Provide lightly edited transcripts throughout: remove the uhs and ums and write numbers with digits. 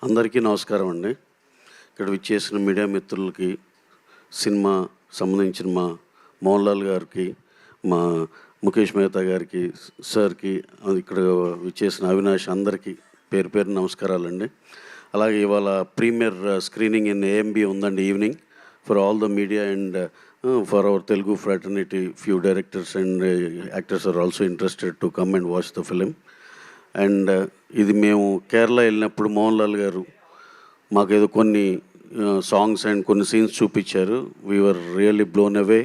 అందరికీ నమస్కారం అండి. ఇక్కడ విచ్చేసిన మీడియా మిత్రులకి, సినిమా సంబంధించిన మా మోహన్ లాల్ గారికి, మా ముఖేష్ మెహతా గారికి, సార్కి, ఇక్కడ విచ్చేసిన అవినాష్ అందరికీ పేరు పేరు నమస్కారాలండి. అలాగే ఇవాళ ప్రీమియర్ స్క్రీనింగ్ ఇన్ ఏఎంబి ఉందండి evening for all the media and for our Telugu fraternity. Few directors and actors are also interested to come and watch the film. And ఇది మేము కేరళ వెళ్ళినప్పుడు మోహన్ లాల్ గారు మాకేదో కొన్ని సాంగ్స్ అండ్ కొన్ని సీన్స్ చూపించారు. We're really blown away.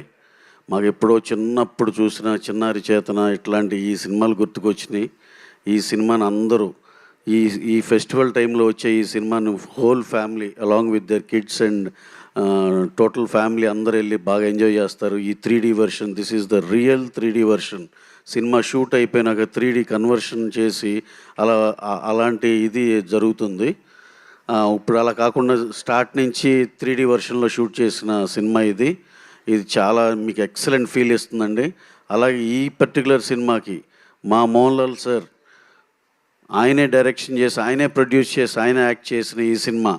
మాకు ఎప్పుడో చిన్నప్పుడు చూసిన చిన్నారి చేతన ఇట్లాంటి ఈ సినిమాలు గుర్తుకొచ్చినాయి. ఈ సినిమాని అందరూ ఈ ఈ ఫెస్టివల్ టైంలో వచ్చే ఈ సినిమాను whole family along with their kids and total family అందరూ వెళ్ళి బాగా ఎంజాయ్ చేస్తారు. ఈ 3D version, this is the real 3D version. Cinema shoot అయిపోయినాక 3D కన్వర్షన్ చేసి అలాంటి ఇది జరుగుతుంది. ఇప్పుడు అలా కాకుండా స్టార్ట్ నుంచి 3D వెర్షన్లో షూట్ చేసిన సినిమా ఇది. ఇది చాలా మీకు ఎక్సలెంట్ ఫీల్ ఇస్తుందండి. అలాగే ఈ పర్టికులర్ సినిమాకి మా మోహన్ లాల్ సార్ ఆయనే డైరెక్షన్ చేసి, ఆయనే ప్రొడ్యూస్ చేసి, ఆయన యాక్ట్ చేసిన ఈ సినిమా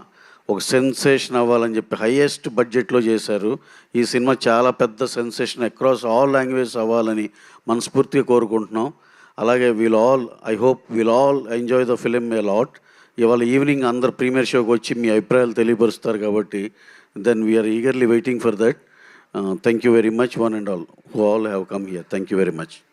ఒక సెన్సేషన్ అవ్వాలని చెప్పి హయ్యెస్ట్ బడ్జెట్లో చేశారు. ఈ సినిమా చాలా పెద్ద సెన్సేషన్ అక్రాస్ ఆల్ లాంగ్వేజెస్ అవ్వాలని మనస్ఫూర్తిగా కోరుకుంటున్నాం. అలాగే I hope will all enjoy the film a lot. ఇవాళ ఈవినింగ్ అందరు ప్రీమియర్ షోకి వచ్చి మీ అభిప్రాయాలు తెలియపరుస్తారు కాబట్టి then we're eagerly waiting for that. Thank you very much one and all who all have come here. Thank you very much.